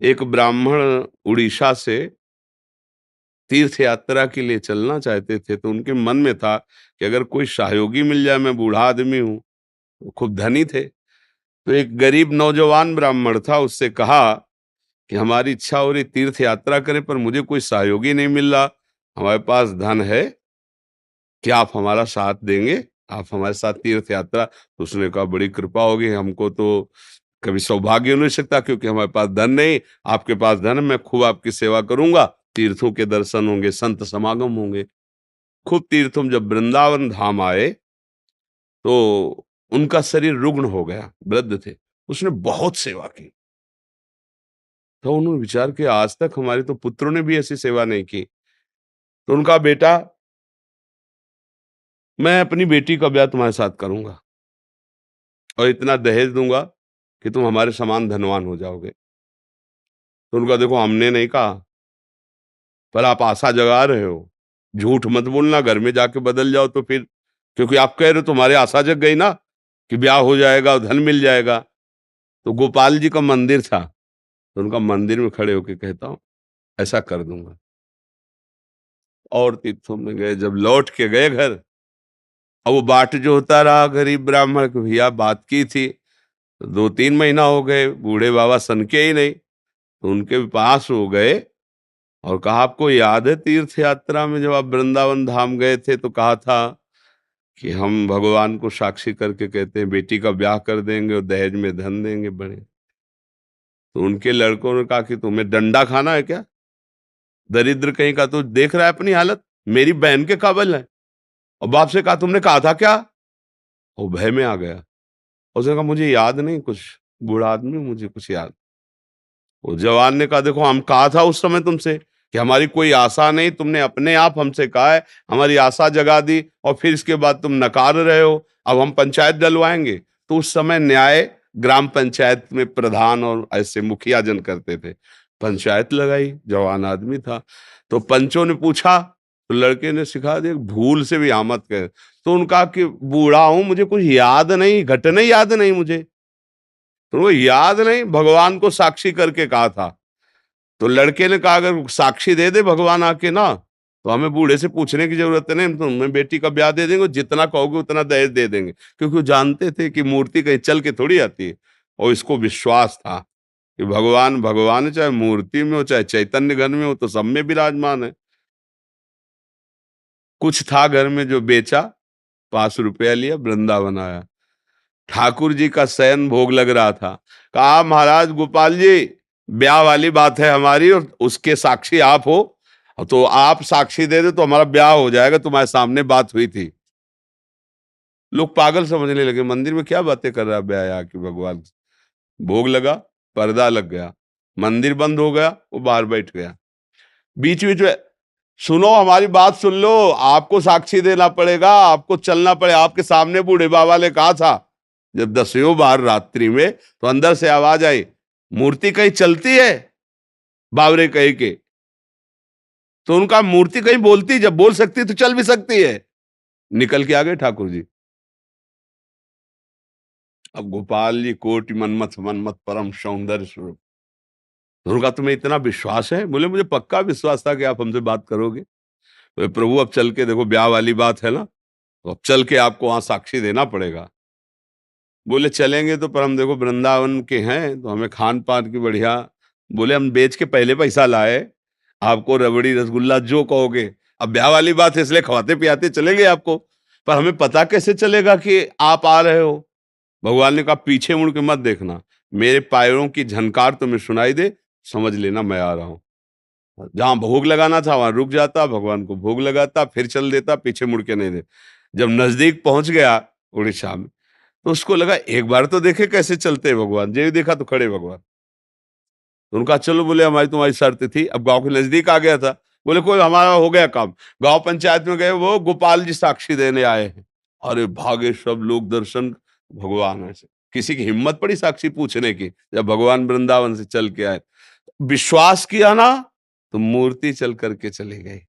एक ब्राह्मण उड़ीसा से तीर्थ यात्रा के लिए चलना चाहते थे, तो उनके मन में था कि अगर कोई सहयोगी मिल जाए, मैं बूढ़ा आदमी हूँ, वो खूब धनी थे। तो एक गरीब नौजवान ब्राह्मण था, उससे कहा कि हमारी इच्छा हो रही तीर्थ यात्रा करें, पर मुझे कोई सहयोगी नहीं मिल रहा, हमारे पास धन है, क्या आप हमारा साथ देंगे? आप हमारे साथ तीर्थ यात्रा। तो उसने कहा बड़ी कृपा होगी, हमको तो कभी सौभाग्य हो नहीं सकता, क्योंकि हमारे पास धन नहीं, आपके पास धन है, मैं खूब आपकी सेवा करूंगा, तीर्थों के दर्शन होंगे, संत समागम होंगे। खूब तीर्थों जब वृंदावन धाम आए, तो उनका शरीर रुग्ण हो गया, वृद्ध थे, उसने बहुत सेवा की। तो उन्होंने विचार किया आज तक हमारे तो पुत्रों ने भी ऐसी सेवा नहीं की। तो उनका बेटा, मैं अपनी बेटी का ब्याह तुम्हारे साथ करूंगा और इतना दहेज दूंगा कि तुम हमारे समान धनवान हो जाओगे। तो उनका, देखो हमने नहीं कहा, पर आप आशा जगा रहे हो, झूठ मत बोलना, घर में जाके बदल जाओ तो फिर, क्योंकि आप कह रहे हो तुम्हारी आशा जग गई ना कि ब्याह हो जाएगा, धन मिल जाएगा। तो गोपाल जी का मंदिर था, तो उनका मंदिर में खड़े होके कहता हूँ ऐसा कर दूंगा। और तीर्थों में गए, जब लौट के गए घर, अब वो बाट जो होता रहा गरीब ब्राह्मण को, भैया बात की थी, तो 2-3 महीना हो गए, बूढ़े बाबा सनके ही नहीं। तो उनके पास हो गए और कहा आपको याद है तीर्थ यात्रा में जब आप वृंदावन धाम गए थे, तो कहा था कि हम भगवान को साक्षी करके कहते हैं बेटी का ब्याह कर देंगे और दहेज में धन देंगे बड़े। तो उनके लड़कों ने कहा कि तुम्हें डंडा खाना है क्या, दरिद्र कहीं का, तो देख रहा है अपनी हालत, मेरी बहन के काबिल है। और बाप से कहा तुमने कहा था क्या? वो भय में आ गया, उसने कहा मुझे याद नहीं कुछ, बूढ़ा आदमी मुझे कुछ याद। वो जवान ने कहा देखो हम कहा था उस समय तुमसे कि हमारी कोई आशा नहीं, तुमने अपने आप हमसे कहा है, हमारी आशा जगा दी, और फिर इसके बाद तुम नकार रहे हो, अब हम पंचायत डलवाएंगे। तो उस समय न्याय ग्राम पंचायत में प्रधान और ऐसे मुखिया जन करते थे। पंचायत लगाई, जवान आदमी था, तो पंचों ने पूछा, तो लड़के ने सिखा दिया भूल से भी आमद कर। तो उनका कि बूढ़ा हूं, मुझे कुछ याद नहीं, घटने याद नहीं मुझे। तो वो याद नहीं, भगवान को साक्षी करके कहा था। तो लड़के ने कहा अगर साक्षी दे दे भगवान आके ना, तो हमें बूढ़े से पूछने की जरूरत नहीं, हम तुम्हें बेटी का ब्याह दे देंगे, जितना कहोगे उतना दहेज दे देंगे। क्योंकि वो जानते थे कि मूर्ति कहीं चल के थोड़ी आती है, और इसको विश्वास था कि भगवान भगवान है, चाहे मूर्ति में हो चाहे चैतन्य घन में हो, तो सब में विराजमान है। कुछ था घर में जो बेचा, 5 रुपया लिया, वृंदावन आया। ठाकुर जी का शयन भोग लग रहा था, कहा महाराज गोपाल जी, ब्याह वाली बात है हमारी और उसके साक्षी आप हो, तो आप साक्षी दे दे तो हमारा ब्याह हो जाएगा, तुम्हारे सामने बात हुई थी। लोग पागल समझने लगे, मंदिर में क्या बातें कर रहा है ब्याह आके भगवान। भोग लगा, पर्दा लग गया, मंदिर बंद हो गया, वो बाहर बैठ गया। बीच बीच में, सुनो हमारी बात सुन लो, आपको साक्षी देना पड़ेगा, आपको चलना पड़ेगा, आपके सामने बूढ़े बाबा ने कहा था। जब 10वीं बार रात्रि में, तो अंदर से आवाज आई, मूर्ति कहीं चलती है? बावरे कहे के। तो उनका मूर्ति कहीं बोलती, जब बोल सकती तो चल भी सकती है। निकल के आ गए ठाकुर जी। अब गोपाल जी कोटि मनमथ मनमथ परम सौंदर्य स्वरूप। तो उनका तुम्हें इतना विश्वास है? बोले मुझे पक्का विश्वास था कि आप हमसे बात करोगे। तो प्रभु अब चल के देखो, ब्याह वाली बात है ना, तो अब चल के आपको वहां साक्षी देना पड़ेगा। बोले चलेंगे तो, पर हम देखो वृंदावन के हैं तो हमें खान पान की बढ़िया। बोले हम बेच के पहले पैसा लाए, आपको रबड़ी रसगुल्ला जो कहोगे, अब ब्याह वाली बात है इसलिए खवाते पियाते चलेंगे आपको, पर हमें पता कैसे चलेगा कि आप आ रहे हो? भगवान ने कहा पीछे मुड़ के मत देखना, मेरे पैरों की झनकार तुम्हें सुनाई दे, समझ लेना मैं आ रहा हूँ। जहां भोग लगाना था वहां रुक जाता, भगवान को भोग लगाता, फिर चल देता, पीछे मुड़ के नहीं दे। जब नजदीक पहुंच गया उड़ीसा में, तो उसको लगा एक बार तो देखे कैसे चलते हैं भगवान, जब देखा तो खड़े भगवान। तो उनका चलो, बोले हमारी तुम्हारी शर्त थी, अब गांव के नजदीक आ गया था। बोले कोई, हमारा हो गया काम। गांव पंचायत में गए, वो गोपाल जी साक्षी देने आए हैं। अरे भागे सब लोग दर्शन, भगवान ऐसे। किसी की हिम्मत पड़ी साक्षी पूछने की, जब भगवान वृंदावन से चल के आए, विश्वास किया ना, तो मूर्ति चल करके चली गई।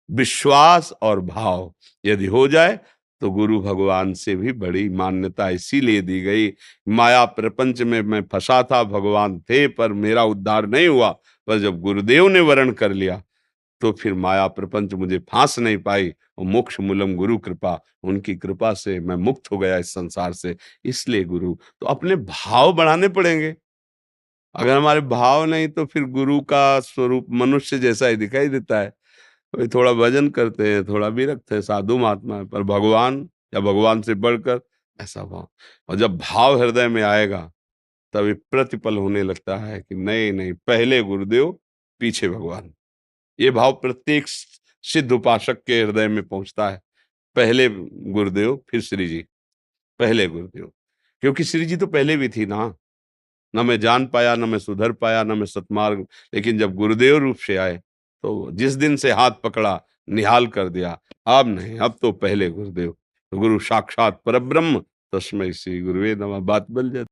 विश्वास और भाव यदि हो जाए, तो गुरु भगवान से भी बड़ी मान्यता इसीलिए दी गई। माया प्रपंच में मैं फंसा था, भगवान थे पर मेरा उद्धार नहीं हुआ, पर जब गुरुदेव ने वरण कर लिया तो फिर माया प्रपंच मुझे फांस नहीं पाई, और मोक्ष मूलम गुरु कृपा, उनकी कृपा से मैं मुक्त हो गया इस संसार से। इसलिए गुरु, तो अपने भाव बढ़ाने पड़ेंगे। अगर हमारे भाव नहीं तो फिर गुरु का स्वरूप मनुष्य जैसा ही दिखाई देता है। कोई थोड़ा भजन करते हैं, थोड़ा विरक्त है, साधु महात्मा है, पर भगवान या भगवान से बढ़कर ऐसा भाव। और जब भाव हृदय में आएगा तभी प्रतिपल होने लगता है कि नहीं नहीं, पहले गुरुदेव पीछे भगवान। ये भाव प्रत्येक सिद्ध उपासक के हृदय में पहुंचता है। पहले गुरुदेव फिर श्री जी, पहले गुरुदेव। क्योंकि श्री जी तो पहले भी थी ना। ना मैं जान पाया, ना मैं सुधर पाया, ना मैं सतमार्ग, लेकिन जब गुरुदेव रूप से आए तो जिस दिन से हाथ पकड़ा, निहाल कर दिया। अब नहीं, अब तो पहले गुरुदेव। तो गुरु साक्षात परब्रह्म, तस्मै श्री गुरुवे नमः, बात बन जाती।